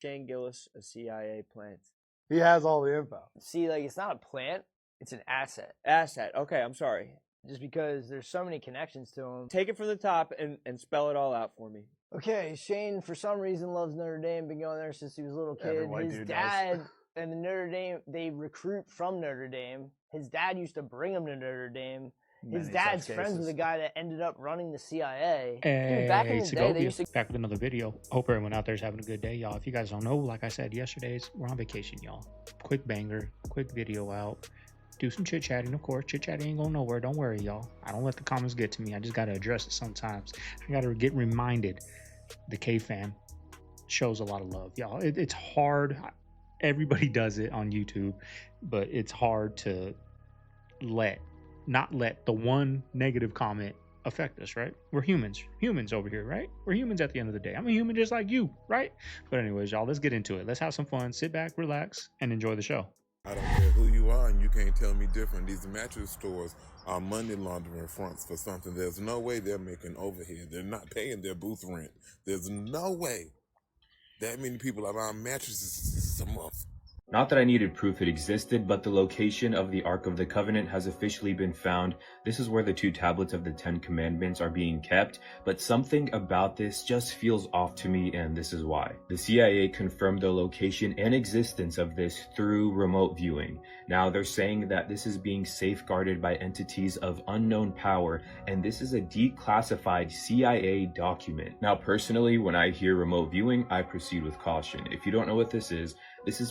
Gillis CIA plant. He has all the info. See, like, it's not a plant, it's an asset. Asset. Okay, I'm sorry. Just because there's so many connections to him. Take it from the top and spell it all out for me. Okay, Shane, for some reason, loves Notre Dame. Been going there since he was a little kid. His dad and the Notre Dame, they recruit from Notre Dame. His dad used to bring him to Notre Dame. His dad's friends with the guy that ended up running the CIA. Hey, dude, back in the day, they used to... Back with another video. Hope everyone out there is having a good day, y'all. If you guys don't know, like I said yesterday, we're on vacation, y'all. Quick banger, quick video out. Do some chit-chatting, of course. Chit-chatting ain't going nowhere. Don't worry, y'all. I don't let the comments get to me. I just got to address it sometimes. I got to get reminded. The CaveFam shows a lot of love, y'all. It's hard. Everybody does it on YouTube, but it's hard to not let the one negative comment affect us, right? We're humans over here, right? We're humans at the end of the day. I'm a human just like you, right? But anyways, y'all, let's get into it. Let's have some fun. Sit back, relax, and enjoy the show. I don't care who you are, and you can't tell me different. These mattress stores are money laundering fronts for something. There's no way they're making overhead. They're not paying their booth rent. There's no way that many people are buying mattresses a month. Not that I needed proof it existed, but the location of the Ark of the Covenant has officially been found. This is where the 2 tablets of the 10 Commandments are being kept, but something about this just feels off to me, and this is why. The CIA confirmed the location and existence of this through remote viewing. Now they're saying that this is being safeguarded by entities of unknown power, and this is a declassified CIA document. Now personally, when I hear remote viewing, I proceed with caution. If you don't know what this is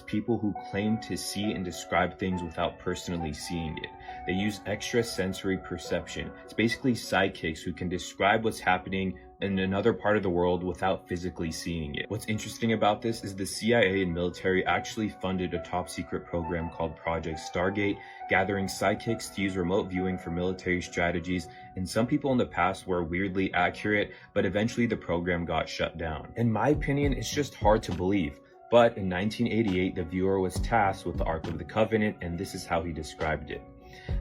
people who claim to see and describe things without personally seeing it. They use extrasensory perception. It's basically sidekicks who can describe what's happening in another part of the world without physically seeing it. What's interesting about this is the CIA and military actually funded a top secret program called Project Stargate, gathering sidekicks to use remote viewing for military strategies, and some people in the past were weirdly accurate, but eventually the program got shut down. In my opinion, it's just hard to believe. But in 1988, the viewer was tasked with the Ark of the Covenant, and this is how he described it.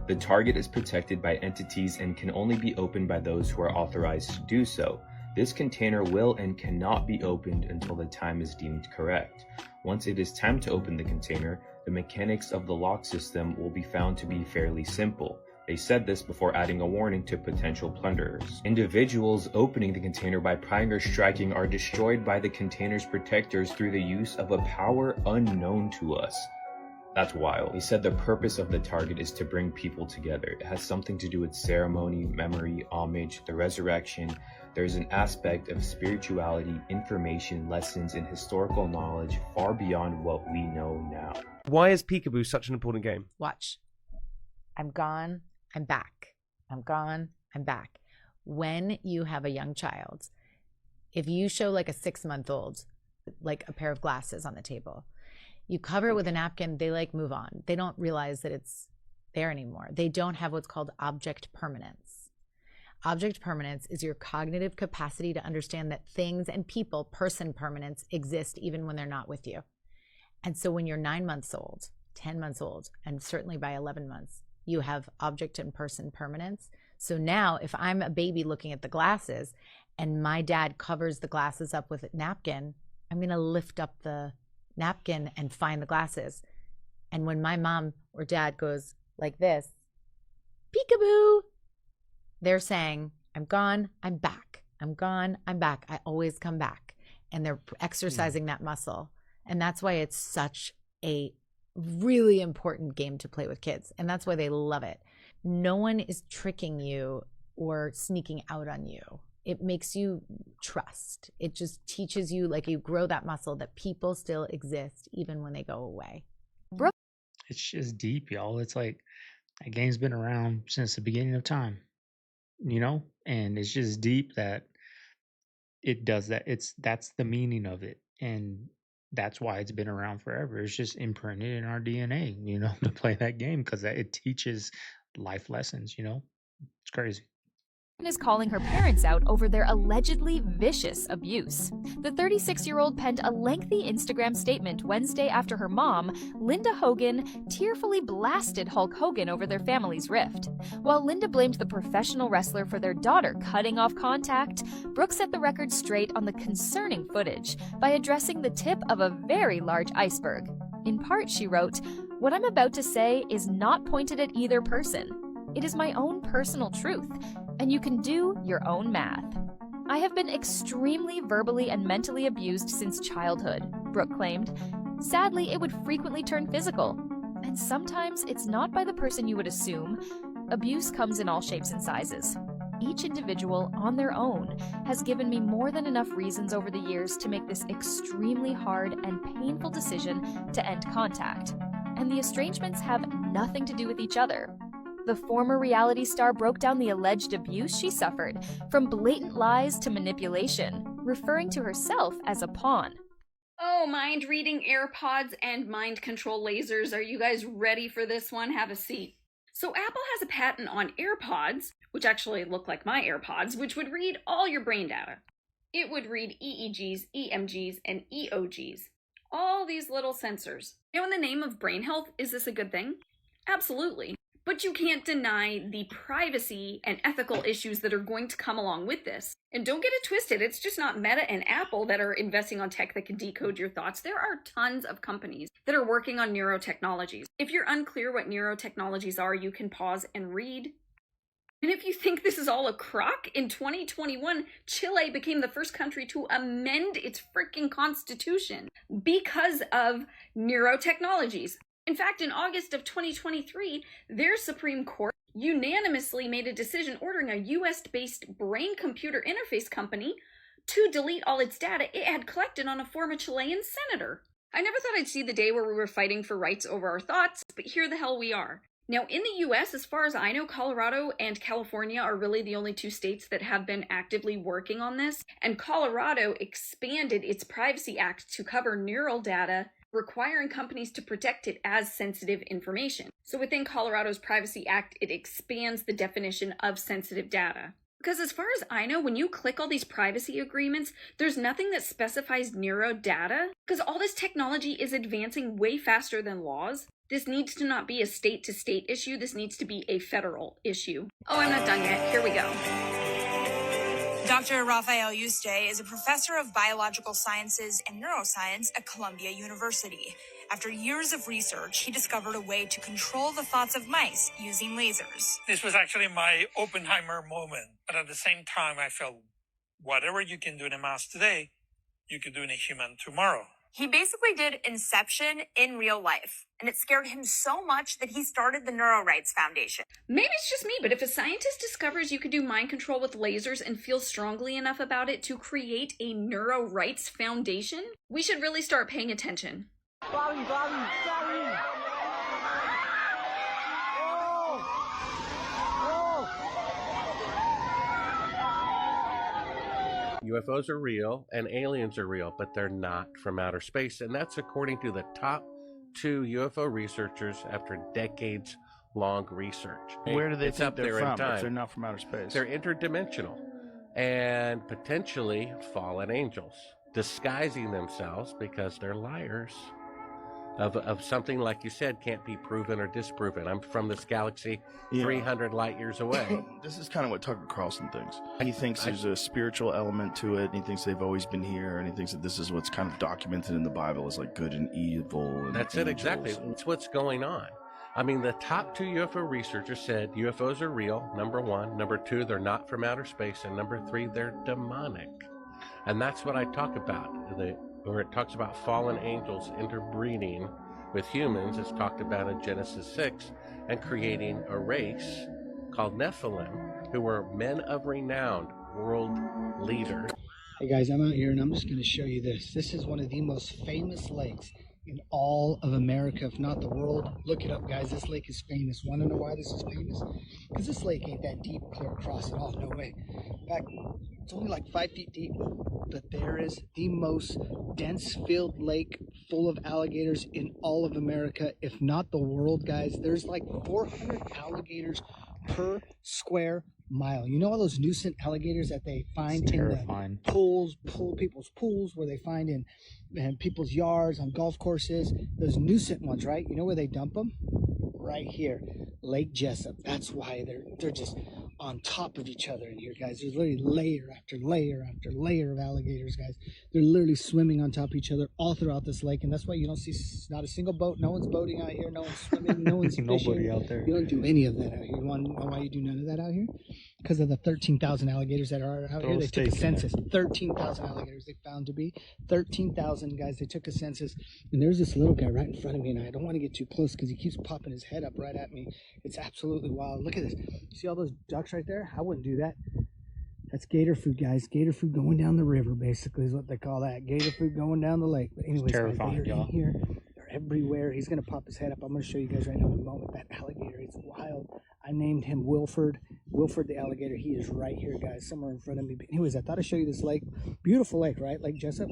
The target is protected by entities and can only be opened by those who are authorized to do so. This container will and cannot be opened until the time is deemed correct. Once it is time to open the container, the mechanics of the lock system will be found to be fairly simple. They said this before adding a warning to potential plunderers. Individuals opening the container by prying or striking are destroyed by the container's protectors through the use of a power unknown to us. That's wild. They said the purpose of the target is to bring people together. It has something to do with ceremony, memory, homage, the resurrection. There's an aspect of spirituality, information, lessons, and historical knowledge far beyond what we know now. Why is Peekaboo such an important game? Watch. I'm gone. I'm back. I'm gone. I'm back. When you have a young child, if you show like a 6-month-old, like a pair of glasses on the table, you cover it with a napkin, they like move on. They don't realize that it's there anymore. They don't have what's called object permanence. Object permanence is your cognitive capacity to understand that things and people, person permanence, exist even when they're not with you. And so when you're 9 months old, 10 months old, and certainly by 11 months, you have object and person permanence. So now if I'm a baby looking at the glasses and my dad covers the glasses up with a napkin, I'm going to lift up the napkin and find the glasses. And when my mom or dad goes like this, peekaboo, they're saying, I'm gone, I'm back. I'm gone, I'm back. I always come back. And they're exercising that muscle. And that's why it's such a really important game to play with kids, and that's why they love it. No one is tricking you or sneaking out on you. It makes you trust. It just teaches you, like, you grow that muscle that people still exist even when they go away. Brooke. It's just deep, y'all. It's like that game's been around since the beginning of time, and it's just deep that it does that. That's the meaning of it, and that's why it's been around forever. It's just imprinted in our DNA, to play that game, because it teaches life lessons, It's crazy. is calling her parents out over their allegedly vicious abuse. The 36-year-old penned a lengthy Instagram statement Wednesday after her mom, Linda Hogan, tearfully blasted Hulk Hogan over their family's rift. While Linda blamed the professional wrestler for their daughter cutting off contact, Brooke set the record straight on the concerning footage by addressing the tip of a very large iceberg. In part, she wrote, "What I'm about to say is not pointed at either person. It is my own personal truth, and you can do your own math. I have been extremely verbally and mentally abused since childhood," Brooke claimed. Sadly, it would frequently turn physical. And sometimes it's not by the person you would assume. Abuse comes in all shapes and sizes. Each individual, on their own, has given me more than enough reasons over the years to make this extremely hard and painful decision to end contact. And the estrangements have nothing to do with each other. The former reality star broke down the alleged abuse she suffered, from blatant lies to manipulation, referring to herself as a pawn. Oh, mind-reading AirPods and mind control lasers. Are you guys ready for this one? Have a seat. So Apple has a patent on AirPods, which actually look like my AirPods, which would read all your brain data. It would read EEGs, EMGs, and EOGs. All these little sensors. Now, in the name of brain health, is this a good thing? Absolutely. But you can't deny the privacy and ethical issues that are going to come along with this. And don't get it twisted, it's just not Meta and Apple that are investing on tech that can decode your thoughts. There are tons of companies that are working on neurotechnologies. If you're unclear what neurotechnologies are, you can pause and read. And if you think this is all a crock, in 2021, Chile became the first country to amend its freaking constitution because of neurotechnologies. In fact, in August of 2023, their Supreme Court unanimously made a decision ordering a US-based brain-computer interface company to delete all its data it had collected on a former Chilean senator. I never thought I'd see the day where we were fighting for rights over our thoughts, but here the hell we are. Now, in the US, as far as I know, Colorado and California are really the only two states that have been actively working on this, and Colorado expanded its Privacy Act to cover neural data, requiring companies to protect it as sensitive information. So within Colorado's Privacy Act, it expands the definition of sensitive data. Because as far as I know, when you click all these privacy agreements, there's nothing that specifies neuro data, because all this technology is advancing way faster than laws. This needs to not be a state-to-state issue, this needs to be a federal issue. Oh, I'm not done yet. Here we go. Dr. Rafael Yuste is a professor of biological sciences and neuroscience at Columbia University. After years of research, he discovered a way to control the thoughts of mice using lasers. This was actually my Oppenheimer moment. But at the same time, I felt whatever you can do in a mouse today, you could do in a human tomorrow. He basically did Inception in real life, and it scared him so much that he started the Neuro Rights Foundation. Maybe it's just me, but if a scientist discovers you can do mind control with lasers and feels strongly enough about it to create a Neuro Rights Foundation, we should really start paying attention. UFOs are real and aliens are real, but they're not from outer space. And that's according to the top 2 UFO researchers after decades-long research. Where do they it's think up they're there in from time. if they're not from outer space? They're interdimensional and potentially fallen angels, disguising themselves because they're liars of something, like you said, can't be proven or disproven. I'm from this galaxy 300 light years away. This is kind of what Tucker Carlson thinks. He thinks there's a spiritual element to it, and he thinks they've always been here, and he thinks that this is what's kind of documented in the Bible as like good and evil. And that's it, exactly. It's what's going on. I mean, the top 2 UFO researchers said UFOs are real, number 1. Number 2, they're not from outer space. And number 3, they're demonic. And that's what I talk about. Where it talks about fallen angels interbreeding with humans, it's talked about in Genesis 6, and creating a race called Nephilim, who were men of renown, world leaders. Hey guys, I'm out here and I'm just going to show you this. This is one of the most famous lakes in all of America, if not the world. Look it up, guys. This lake is famous. Want to know why this is famous? Because this lake ain't that deep clear across at all. No way. In fact, it's only like 5 feet deep. But there is the most dense-filled lake full of alligators in all of America, if not the world, guys. There's like 400 alligators per square mile. You know all those nuisance alligators that they find in the people's pools, where they find in people's yards, on golf courses, those nuisance ones, right? You know where they dump them? Right here, Lake Jessup. That's why they're just on top of each other in here, guys. There's literally layer after layer after layer of alligators, guys. They're literally swimming on top of each other all throughout this lake, and that's why you don't see not a single boat. No one's boating out here. No one's swimming. No one's fishing. Nobody out there. You don't do any of that out here. You want to know why you do none of that out here? Because of the 13,000 alligators that are out here. They took a census. 13,000 alligators they found to be. 13,000, guys. They took a census. And there's this little guy right in front of me, and I don't want to get too close because he keeps popping his head up right at me. It's absolutely wild. Look at this. See all those ducks right there? I wouldn't do that. That's gator food, guys. Gator food going down the river, basically, is what they call that. Gator food going down the lake. But anyways, guys, they're in here. They're everywhere. He's going to pop his head up. I'm going to show you guys right now in a moment. That alligator, it's wild. I named him Wilford. Wilford the alligator. He is right here, guys, somewhere in front of me. But anyways, I thought I'd show you this lake. Beautiful lake, right? Lake Jessup.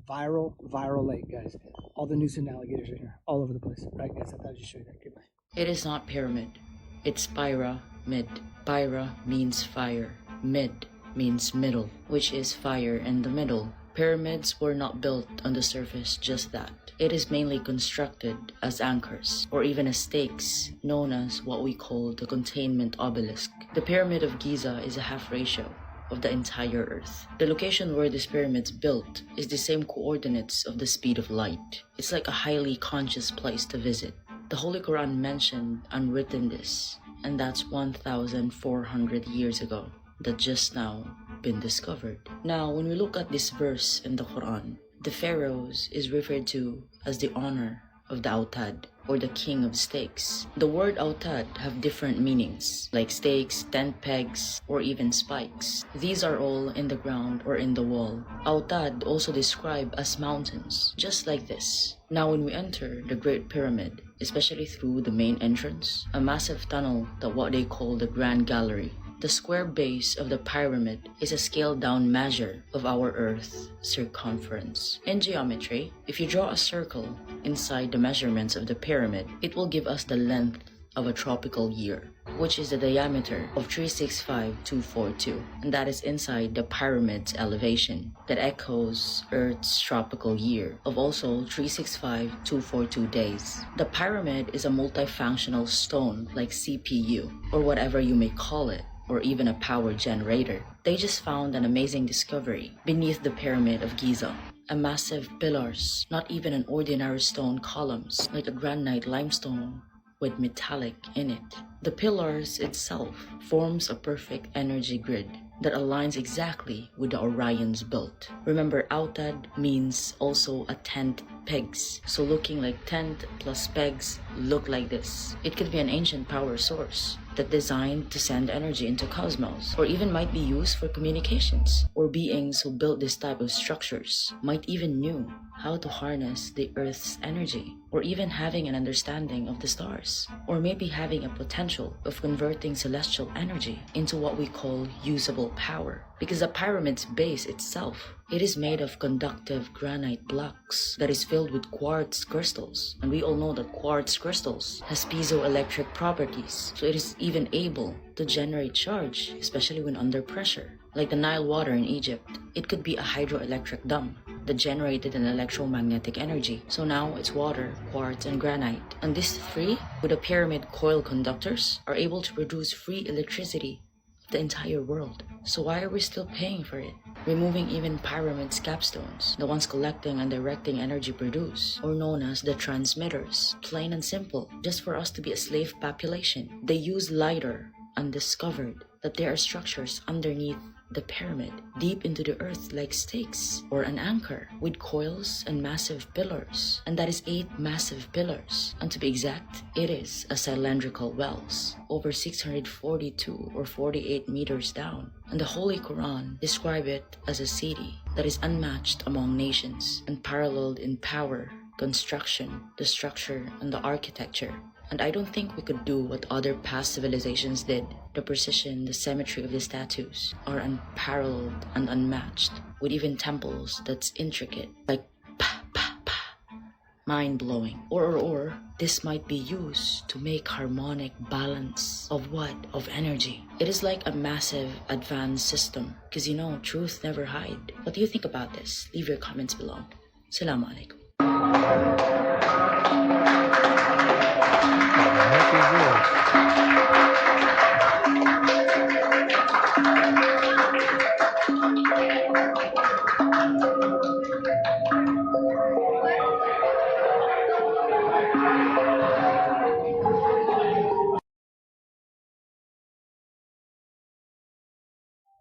Viral lake, guys. All the nuisance alligators are here. All over the place. Right, guys? I thought I'd just show you that. Goodbye. It is not pyramid. It's pyramid. Pyra means fire. Mid means middle, which is fire in the middle. Pyramids were not built on the surface just that. It is mainly constructed as anchors, or even as stakes, known as what we call the containment obelisk. The Pyramid of Giza is a half ratio of the entire Earth. The location where this pyramid's built is the same coordinates of the speed of light. It's like a highly conscious place to visit. The Holy Quran mentioned and written this, and that's 1,400 years ago, that just now been discovered. Now, when we look at this verse in the Quran, the pharaohs is referred to as the honor of the Autad, or the king of stakes. The word Autad have different meanings, like stakes, tent pegs, or even spikes. These are all in the ground or in the wall. Autad also described as mountains, just like this. Now when we enter the Great Pyramid, especially through the main entrance, a massive tunnel that what they call the Grand Gallery, the square base of the pyramid is a scaled-down measure of our Earth's circumference. In geometry, if you draw a circle inside the measurements of the pyramid, it will give us the length of a tropical year, which is the diameter of 365,242, and that is inside the pyramid's elevation. That echoes Earth's tropical year of also 365,242 days. The pyramid is a multifunctional stone like CPU, or whatever you may call it, or even a power generator. They just found an amazing discovery beneath the Pyramid of Giza. A massive pillars, not even an ordinary stone columns, like a granite limestone with metallic in it. The pillars itself forms a perfect energy grid that aligns exactly with the Orion's belt. Remember, Autad means also a tent pegs. So looking like tent plus pegs look like this. It could be an ancient power source that designed to send energy into cosmos, or even might be used for communications, or beings who built this type of structures might even knew how to harness the Earth's energy, or even having an understanding of the stars, or maybe having a potential of converting celestial energy into what we call usable power. Because the pyramid's base itself, it is made of conductive granite blocks that is filled with quartz crystals, and we all know that quartz crystals has piezoelectric properties, so it is even able to generate charge, especially when under pressure. Like the Nile water in Egypt, it could be a hydroelectric dam that generated an electromagnetic energy. So now it's water, quartz, and granite. And these three, with the pyramid coil conductors, are able to produce free electricity of the entire world. So why are we still paying for it? Removing even pyramid's capstones, the ones collecting and directing energy produced, or known as the transmitters. Plain and simple, just for us to be a slave population. They use LiDAR and discovered that there are structures underneath the pyramid, deep into the earth like stakes or an anchor, with coils and massive pillars. And that is 8 massive pillars. And to be exact, it is a cylindrical wells, over 642 or 48 meters down. And the Holy Quran describe it as a city that is unmatched among nations, and paralleled in power, construction, the structure, and the architecture. And I don't think we could do what other past civilizations did. The precision, the symmetry of the statues are unparalleled and unmatched, with even temples that's intricate, like pa pa pa, mind-blowing. Or this might be used to make harmonic balance of what? Of energy. It is like a massive advanced system. Because you know, truth never hide. What do you think about this? Leave your comments below. Assalamu alaikum.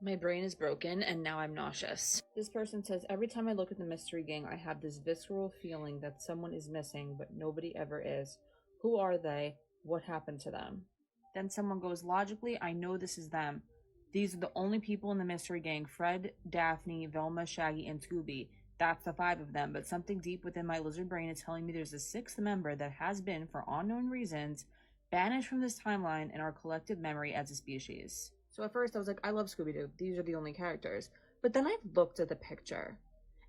My brain is broken and now I'm nauseous. This person says, every time I look at the mystery gang, I have this visceral feeling that someone is missing, but nobody ever is. Who are they? What happened to them? Then someone goes, logically, I know this is them. These are the only people in the mystery gang: Fred, Daphne, Velma, Shaggy, and Scooby. That's the 5 of them, but something deep within my lizard brain is telling me there's a 6th member that has been, for unknown reasons, banished from this timeline in our collective memory as a species. So at first I was like, I love Scooby-Doo. These are the only characters. But then I looked at the picture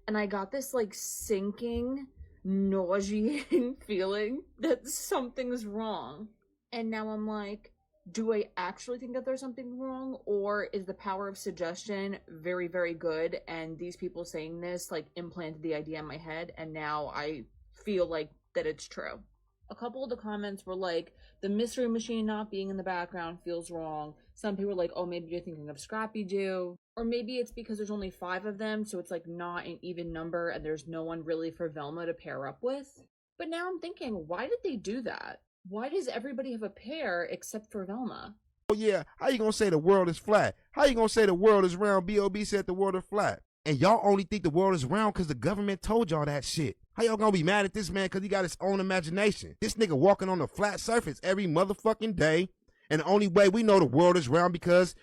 and I got this like sinking, nauseating feeling that something's wrong. And now I'm like, do I actually think that there's something wrong? Or is the power of suggestion very, very good? And these people saying this like implanted the idea in my head. And now I feel like that it's true. A couple of the comments were like, the mystery machine not being in the background feels wrong. Some people were like, oh, maybe you're thinking of Scrappy-Doo. Or maybe it's because there's only 5 of them, so it's like not an even number and there's no one really for Velma to pair up with. But now I'm thinking, why did they do that? Why does everybody have a pair except for Velma? Oh yeah, how you gonna say the world is flat? How you gonna say the world is round? B.O.B. said the world is flat. And y'all only think the world is round because the government told y'all that shit. How y'all gonna be mad at this man because he got his own imagination? This nigga walking on a flat surface every motherfucking day. And the only way we know the world is round because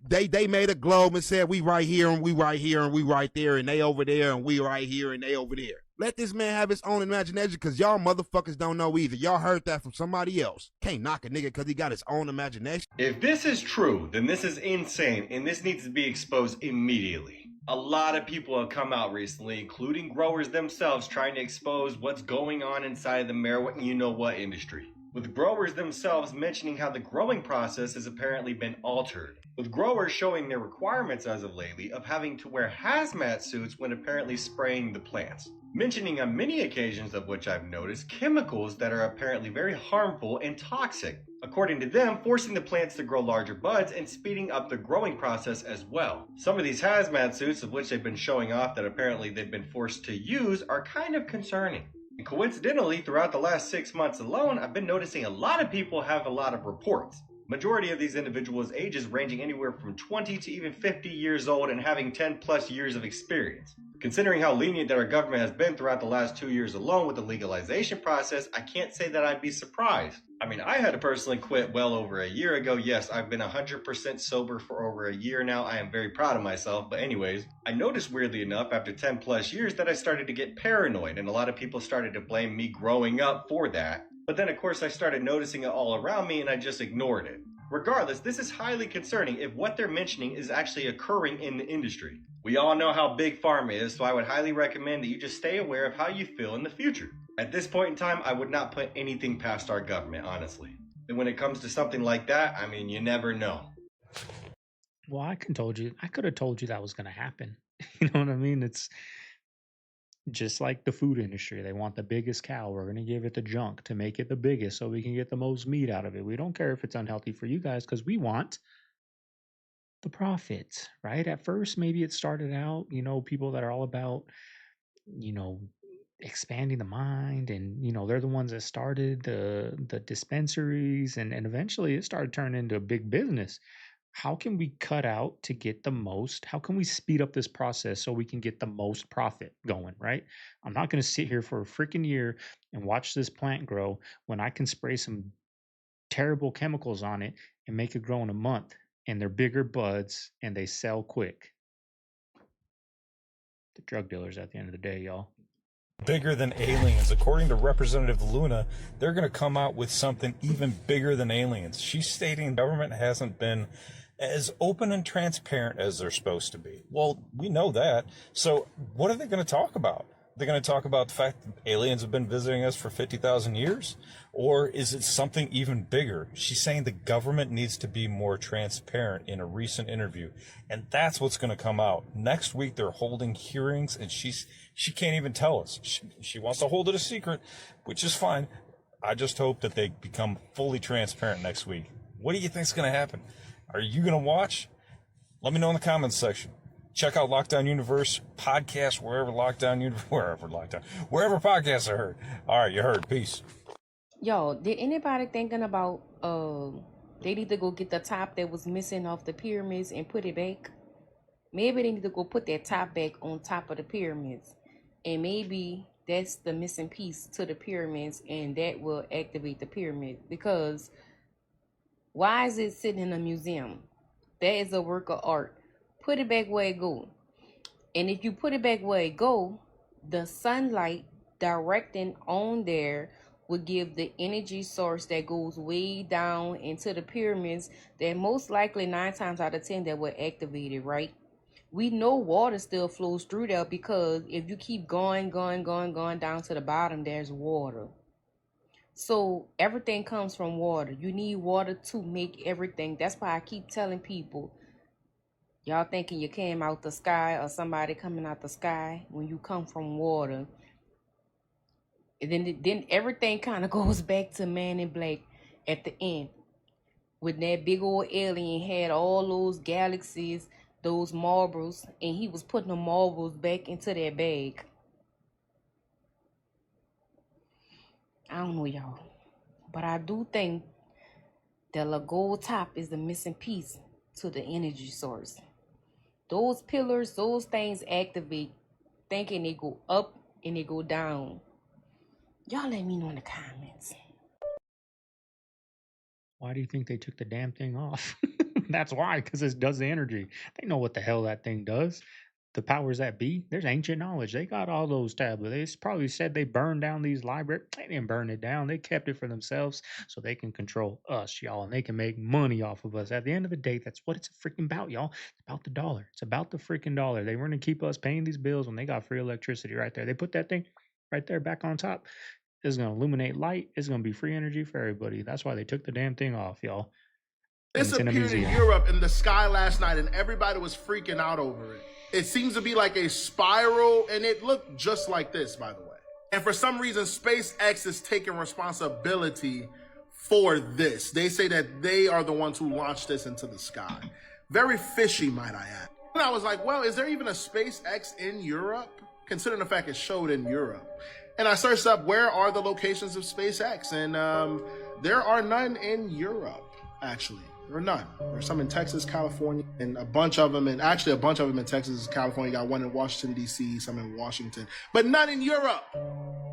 they made a globe and said we right here and we right here and we right there and they over there and we right here and they over there. Let this man have his own imagination because y'all motherfuckers don't know either. Y'all heard that from somebody else. Can't knock a nigga because he got his own imagination. If this is true, then this is insane and this needs to be exposed immediately. A lot of people have come out recently, including growers themselves, trying to expose what's going on inside the marijuana you-know-what industry. With growers themselves mentioning how the growing process has apparently been altered. With growers showing their requirements as of lately of having to wear hazmat suits when apparently spraying the plants. Mentioning on many occasions of which I've noticed chemicals that are apparently very harmful and toxic. According to them, forcing the plants to grow larger buds and speeding up the growing process as well. Some of these hazmat suits of which they've been showing off that apparently they've been forced to use are kind of concerning. And coincidentally, throughout the last 6 months alone, I've been noticing a lot of people have a lot of reports. Majority of these individuals' ages ranging anywhere from 20 to even 50 years old and having 10 plus years of experience. Considering how lenient that our government has been throughout the last 2 years alone with the legalization process, I can't say that I'd be surprised. I mean, I had to personally quit well over a year ago. Yes, I've been 100% sober for over a year now. I am very proud of myself. But anyways, I noticed weirdly enough after 10 plus years that I started to get paranoid and a lot of people started to blame me growing up for that. But then of course I started noticing it all around me and I just ignored it. Regardless, this is highly concerning if what they're mentioning is actually occurring in the industry. We all know how big pharma is, so I would highly recommend that you just stay aware of how you feel in the future. At this point in time, I would not put anything past our government, honestly. And when it comes to something like that, I mean, you never know. Well, I could have told you that was going to happen. You know what I mean? It's just like the food industry. They want the biggest cow. We're going to give it the junk to make it the biggest so we can get the most meat out of it. We don't care if it's unhealthy for you guys because we want the profits, right? At first, maybe it started out, people that are all about, expanding the mind and, they're the ones that started the dispensaries and eventually it started turning into a big business. How can we cut out to get the most? How can we speed up this process so we can get the most profit going, right? I'm not going to sit here for a freaking year and watch this plant grow when I can spray some terrible chemicals on it and make it grow in a month and they're bigger buds and they sell quick. The drug dealers at the end of the day, y'all. Bigger than aliens. According to Representative Luna, they're going to come out with something even bigger than aliens. She's stating government hasn't been as open and transparent as they're supposed to be. Well, we know that. So what are they going to talk about? They're going to talk about the fact that aliens have been visiting us for 50,000 years? Or is it something even bigger? She's saying the government needs to be more transparent in a recent interview. And that's what's going to come out. Next week, they're holding hearings, and she can't even tell us. She wants to hold it a secret, which is fine. I just hope that they become fully transparent next week. What do you think's going to happen? Are you going to watch? Let me know in the comments section. Check out Lockdown Universe podcast wherever podcasts are heard. All right, you heard. Peace. Yo, did anybody thinking about they need to go get the top that was missing off the pyramids and put it back? Maybe they need to go put that top back on top of the pyramids, and maybe that's the missing piece to the pyramids, and that will activate the pyramid. Because why is it sitting in a museum? That is a work of art. Put it back where it go. And if you put it back where it go, the sunlight directing on there will give the energy source that goes way down into the pyramids that most likely 9 times out of 10 that will activate it, right? We know water still flows through there because if you keep going down to the bottom, there's water. So everything comes from water. You need water to make everything. That's why I keep telling people, y'all thinking you came out the sky or somebody coming out the sky when you come from water. And then everything kind of goes back to Man in Black at the end. When that big old alien had all those galaxies, those marbles, and he was putting the marbles back into that bag. I don't know, y'all. But I do think that the gold top is the missing piece to the energy source. Those pillars, those things activate, thinking they go up and they go down. Y'all let me know in the comments. Why do you think they took the damn thing off? That's why, because it does the energy. They know what the hell that thing does. The powers that be, there's ancient knowledge. They got all those tablets. They probably said they burned down these libraries. They didn't burn it down. They kept it for themselves so they can control us, y'all, and they can make money off of us. At the end of the day, that's what it's freaking about, y'all. It's about the dollar. It's about the freaking dollar. They want to keep us paying these bills when they got free electricity right there. They put that thing right there back on top. It's going to illuminate light. It's going to be free energy for everybody. That's why they took the damn thing off, y'all. This appeared in Europe in the sky last night, and everybody was freaking out over it. It seems to be like a spiral, and it looked just like this, by the way. And for some reason, SpaceX is taking responsibility for this. They say that they are the ones who launched this into the sky. Very fishy, might I add. And I was like, well, is there even a SpaceX in Europe? Considering the fact it showed in Europe. And I searched up, where are the locations of SpaceX? And there are none in Europe, actually. There are none. There's some in Texas, California, and a bunch of them in Texas, California. You got one in Washington, D.C., some in Washington, but none in Europe,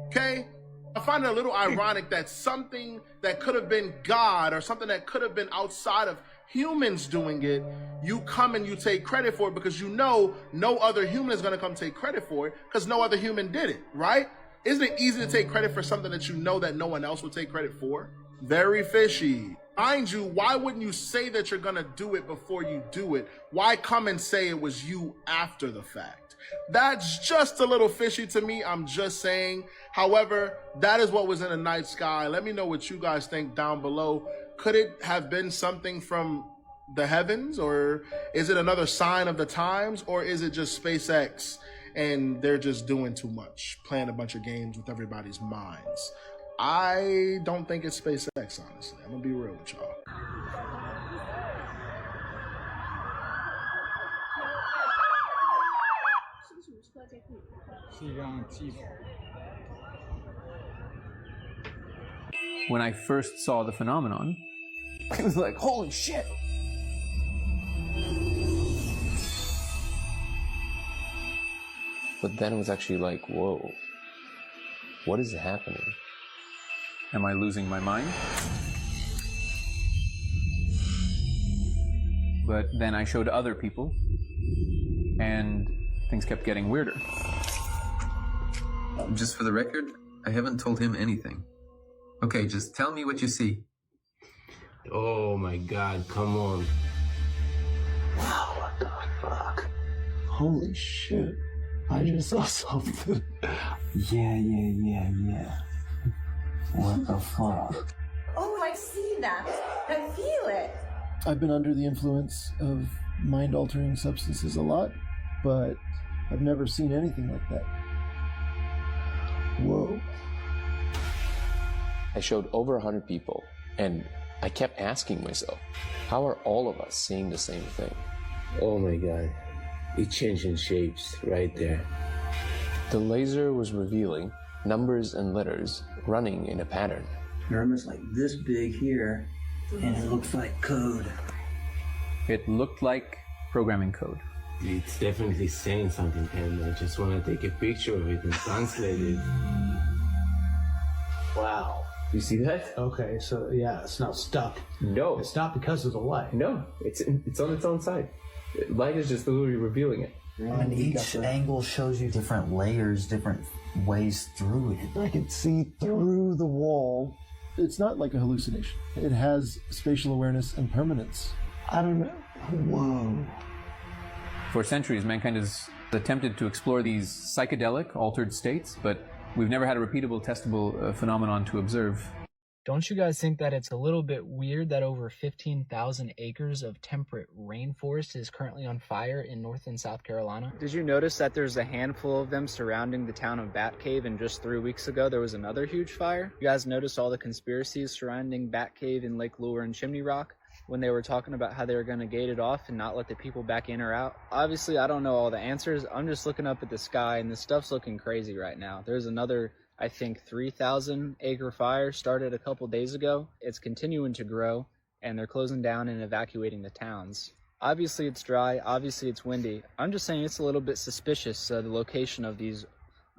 okay? I find it a little ironic that something that could have been God or something that could have been outside of humans doing it, you come and you take credit for it because you know no other human is going to come take credit for it because no other human did it, right? Isn't it easy to take credit for something that you know that no one else will take credit for? Very fishy. Mind you, why wouldn't you say that you're gonna do it before you do it? Why come and say it was you after the fact? That's just a little fishy to me, I'm just saying. However, that is what was in the night sky. Let me know what you guys think down below. Could it have been something from the heavens, or is it another sign of the times, or is it just SpaceX and they're just doing too much, playing a bunch of games with everybody's minds? I don't think it's SpaceX, honestly. I'm gonna be real with y'all. When I first saw the phenomenon, it was like, holy shit! But then it was actually like, whoa, what is happening? Am I losing my mind? But then I showed other people, and things kept getting weirder. Just for the record, I haven't told him anything. Okay, just tell me what you see. Oh my God, come on. Wow, what the fuck? Holy shit. I just saw something. Yeah. What the fuck? Oh, I see that. I feel it. I've been under the influence of mind-altering substances a lot, but I've never seen anything like that. Whoa. I showed over 100 people, and I kept asking myself, how are all of us seeing the same thing? Oh my god. It's changing shapes right there. The laser was revealing numbers and letters running in a pattern. They're almost like this big here, and it looks like code. It looked like programming code. It's definitely saying something, and I just want to take a picture of it and translate it. Wow. You see that? Okay, so yeah, it's not stuck. No. It's not because of the light. No, it's on its own side. Light is just literally revealing it. And each angle shows you different layers, different ways through it. I can see through the wall. It's not like a hallucination. It has spatial awareness and permanence. I don't know. Whoa. For centuries, mankind has attempted to explore these psychedelic, altered states, but we've never had a repeatable, testable phenomenon to observe. Don't you guys think that it's a little bit weird that over 15,000 acres of temperate rainforest is currently on fire in North and South Carolina? Did you notice that there's a handful of them surrounding the town of Batcave, and just 3 weeks ago there was another huge fire? You guys noticed all the conspiracies surrounding Batcave in Lake Lure and Chimney Rock when they were talking about how they were going to gate it off and not let the people back in or out? Obviously, I don't know all the answers. I'm just looking up at the sky, and this stuff's looking crazy right now. There's another, I think, 3,000 acre fire started a couple days ago. It's continuing to grow, and they're closing down and evacuating the towns. Obviously it's dry, obviously it's windy. I'm just saying it's a little bit suspicious, the location of these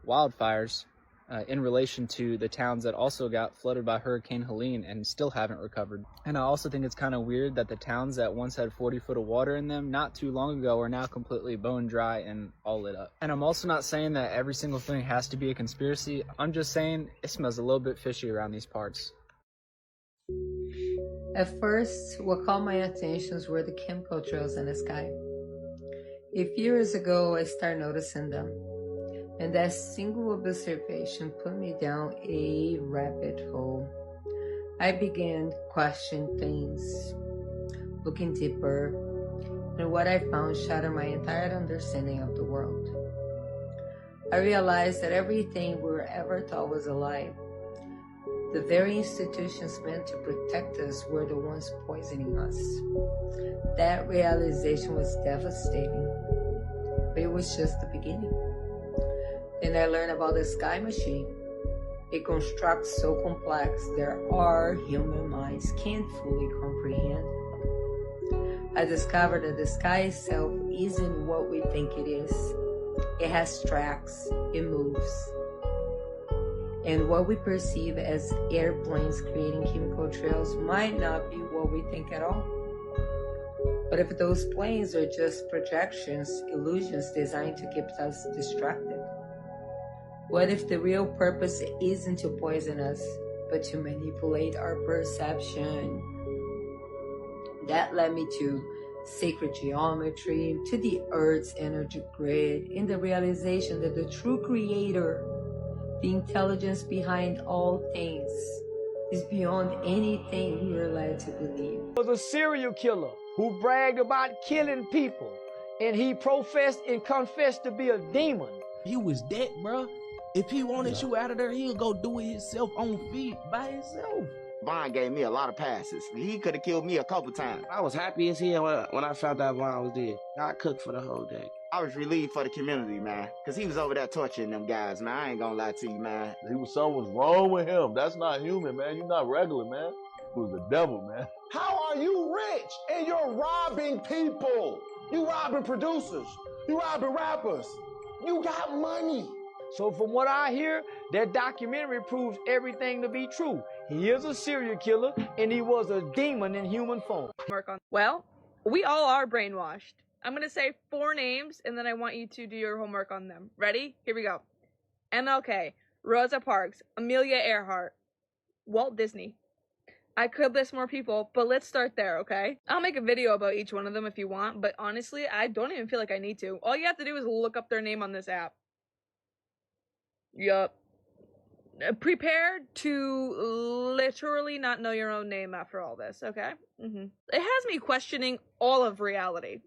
wildfires in relation to the towns that also got flooded by Hurricane Helene and still haven't recovered. And I also think it's kind of weird that the towns that once had 40 foot of water in them not too long ago are now completely bone dry and all lit up. And I'm also not saying that every single thing has to be a conspiracy. I'm just saying it smells a little bit fishy around these parts. At first, what caught my attention were the chemical trails in the sky. A few years ago, I started noticing them. And that single observation put me down a rabbit hole. I began questioning things, looking deeper, and what I found shattered my entire understanding of the world. I realized that everything we were ever taught was a lie. The very institutions meant to protect us were the ones poisoning us. That realization was devastating, but it was just the beginning. Then I learned about the sky machine. A construct so complex that our human minds can't fully comprehend. I discovered that the sky itself isn't what we think it is. It has tracks, it moves. And what we perceive as airplanes creating chemical trails might not be what we think at all. But if those planes are just projections, illusions designed to keep us distracted? What if the real purpose isn't to poison us, but to manipulate our perception? That led me to sacred geometry, to the Earth's energy grid, and the realization that the true creator, the intelligence behind all things, is beyond anything we are led to believe. Was a serial killer who bragged about killing people, and he professed and confessed to be a demon. He was dead, bro. If he wanted you out of there, he'll go do it himself on feet by himself. Vaughn gave me a lot of passes. He could have killed me a couple times. I was happy as hell when I found out Vaughn was dead. I cooked for the whole day. I was relieved for the community, man, because he was over there torturing them guys, man. I ain't gonna lie to you, man. Something was wrong with him. That's not human, man. You're not regular, man. He was the devil, man. How are you rich and you're robbing people? You robbing producers. You robbing rappers. You got money. So from what I hear, that documentary proves everything to be true. He is a serial killer, and he was a demon in human form. Well, we all are brainwashed. I'm going to say 4 names, and then I want you to do your homework on them. Ready? Here we go. MLK, Rosa Parks, Amelia Earhart, Walt Disney. I could list more people, but let's start there, okay? I'll make a video about each one of them if you want, but honestly, I don't even feel like I need to. All you have to do is look up their name on this app. Yup. Prepared to literally not know your own name after all this, okay? It has me questioning all of reality.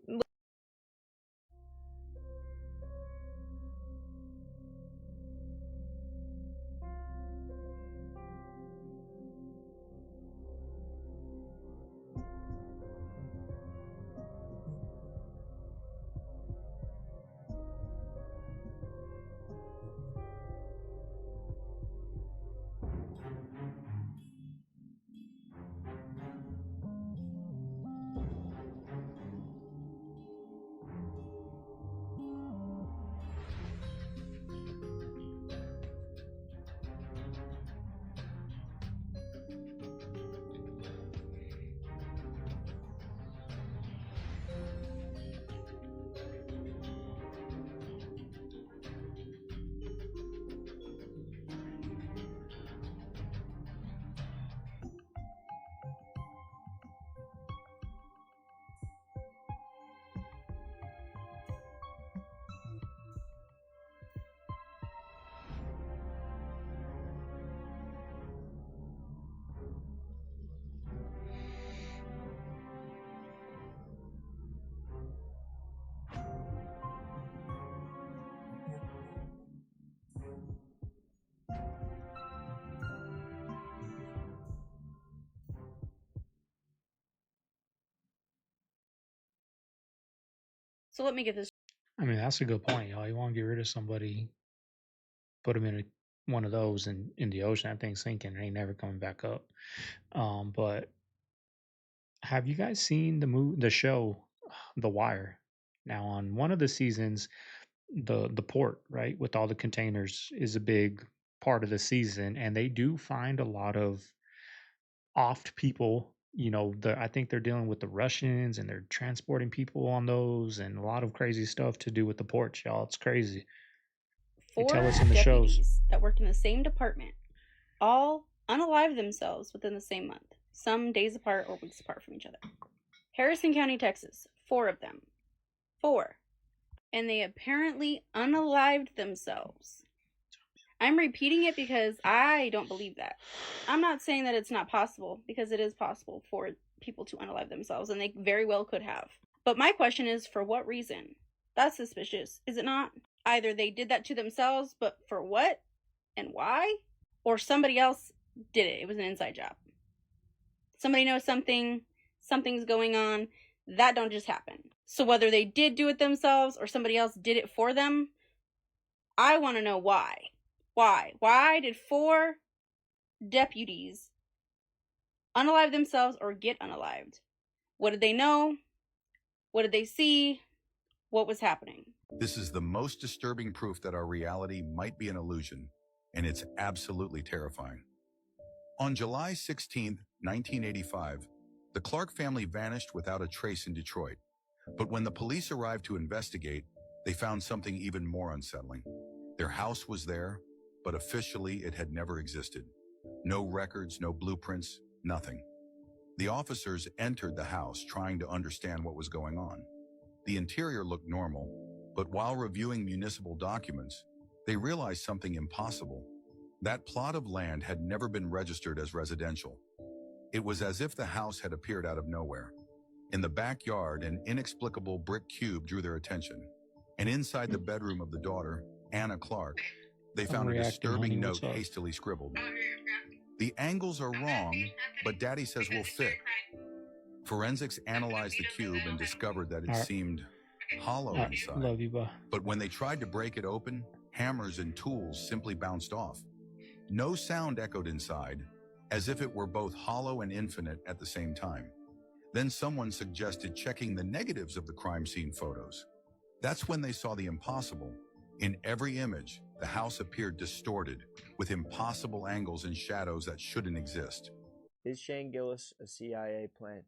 So let me get this. I mean, that's a good point, y'all. You want to get rid of somebody, put them in one of those in the ocean. That thing's sinking. It ain't never coming back up. But have you guys seen the show, The Wire? Now, on one of the seasons, the port, right, with all the containers is a big part of the season, and they do find a lot of oft people. You know, I think they're dealing with the Russians, and they're transporting people on those, and a lot of crazy stuff to do with the ports, y'all. It's crazy. They 4 tell us in the shows deputies that worked in the same department all unalived themselves within the same month, some days apart or weeks apart from each other. Harrison County, Texas, 4 of them. 4. And they apparently unalived themselves. I'm repeating it because I don't believe that. I'm not saying that it's not possible, because it is possible for people to unalive themselves, and they very well could have. But my question is, for what reason? That's suspicious, is it not? Either they did that to themselves, but for what and why? Or somebody else did it. It was an inside job. Somebody knows something's going on. That don't just happen. So whether they did do it themselves or somebody else did it for them, I want to know why. Why did 4 deputies unalive themselves or get unalived? What did they know? What did they see? What was happening? This is the most disturbing proof that our reality might be an illusion, and it's absolutely terrifying. On July 16, 1985, the Clark family vanished without a trace in Detroit. But when the police arrived to investigate, they found something even more unsettling. Their house was there, but officially it had never existed. No records, no blueprints, nothing. The officers entered the house trying to understand what was going on. The interior looked normal, but while reviewing municipal documents, they realized something impossible. That plot of land had never been registered as residential. It was as if the house had appeared out of nowhere. In the backyard, an inexplicable brick cube drew their attention. And inside the bedroom of the daughter, Anna Clark, they found a disturbing note hastily scribbled. The angles are wrong, but Daddy says we'll fit. Forensics analyzed the cube and discovered that it seemed hollow inside. Love you, bro. But when they tried to break it open, hammers and tools simply bounced off. No sound echoed inside, as if it were both hollow and infinite at the same time. Then someone suggested checking the negatives of the crime scene photos. That's when they saw the impossible. In every image, the house appeared distorted, with impossible angles and shadows that shouldn't exist. Is Shane Gillis a CIA plant?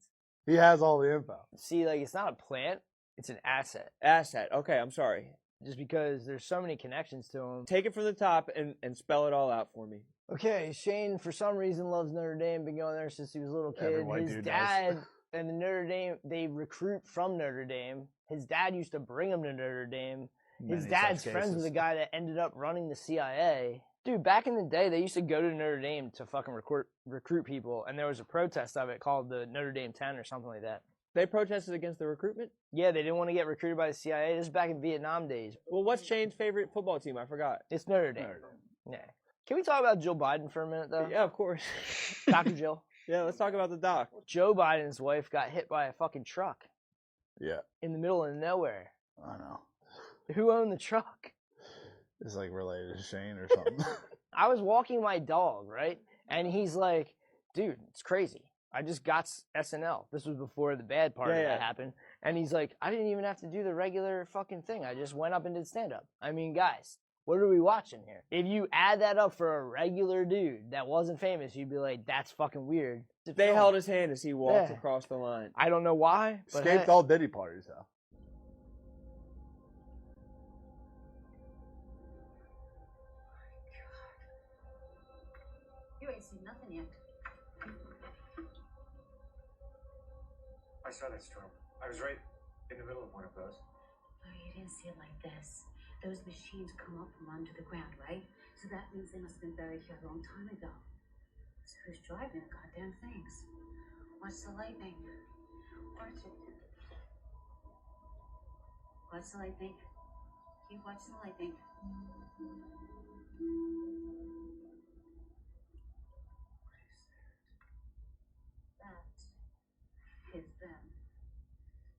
He has all the info. See, like, it's not a plant, it's an asset. Asset, okay, I'm sorry. Just because there's so many connections to him. Take it from the top and spell it all out for me. Okay, Shane, for some reason, loves Notre Dame, been going there since he was a little kid. His dad and the Notre Dame, they recruit from Notre Dame. His dad used to bring him to Notre Dame. His dad's friends with a guy that ended up running the CIA. Dude, back in the day, they used to go to Notre Dame to fucking recruit people, and there was a protest of it called the Notre Dame 10 or something like that. They protested against the recruitment? Yeah, they didn't want to get recruited by the CIA. This is back in Vietnam days. Well, what's Shane's favorite football team? I forgot. It's Notre Dame. Yeah. Can we talk about Joe Biden for a minute, though? Yeah, of course. Dr. Jill. Yeah, let's talk about the doc. Joe Biden's wife got hit by a fucking truck. Yeah. In the middle of nowhere. I know. Who owned the truck? It's like related to Shane or something. I was walking my dog, right? And he's like, dude, it's crazy. I just got SNL. This was before the bad part of that happened. And he's like, I didn't even have to do the regular fucking thing. I just went up and did stand-up. I mean, guys, what are we watching here? If you add that up for a regular dude that wasn't famous, you'd be like, that's fucking weird. They held his hand as he walked across the line. I don't know why. But Escaped all Diddy parties, though. You ain't seen nothing yet. I saw that storm. I was right in the middle of one of those. Oh, you didn't see it like this. Those machines come up from under the ground, right? So that means they must have been buried here a long time ago. So who's driving the goddamn things? Watch the lightning. Watch it. Watch the lightning. Keep watching the lightning. That is them.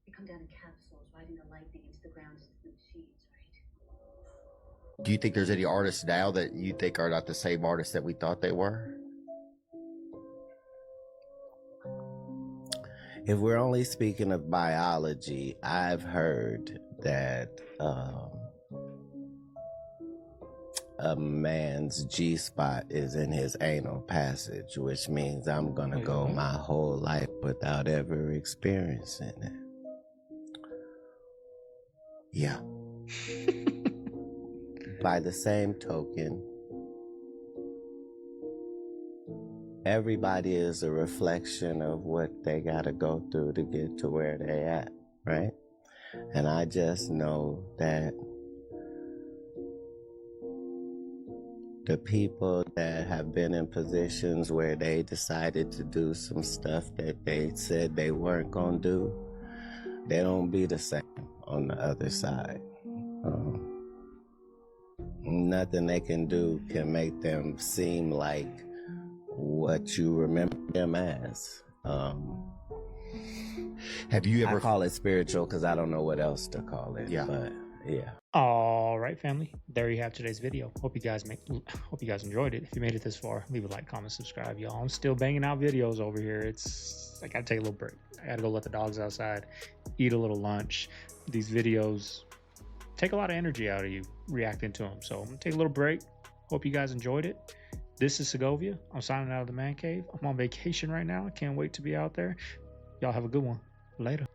They come down in capsules, riding the lightning into the ground into the machines, right? Do you think there's any artists now that you think are not the same artists that we thought they were? If we're only speaking of biology, I've heard that a man's G-spot is in his anal passage, which means I'm gonna go my whole life without ever experiencing it. Yeah. By the same token, everybody is a reflection of what they gotta go through to get to where they at, right? And I just know that the people that have been in positions where they decided to do some stuff that they said they weren't gonna do, they don't be the same on the other side. Nothing they can do can make them seem like what you remember them as. Have you ever... I call it spiritual because I don't know what else to call it. Yeah. But yeah. All right, family. There you have today's video. Hope you guys enjoyed it. If you made it this far, leave a like, comment, subscribe, y'all. I'm still banging out videos over here. I gotta take a little break. I gotta go let the dogs outside, eat a little lunch. These videos take a lot of energy out of you reacting to them. So I'm gonna take a little break. Hope you guys enjoyed it. This is Segovia. I'm signing out of the man cave. I'm on vacation right now. I can't wait to be out there. Y'all have a good one. Later.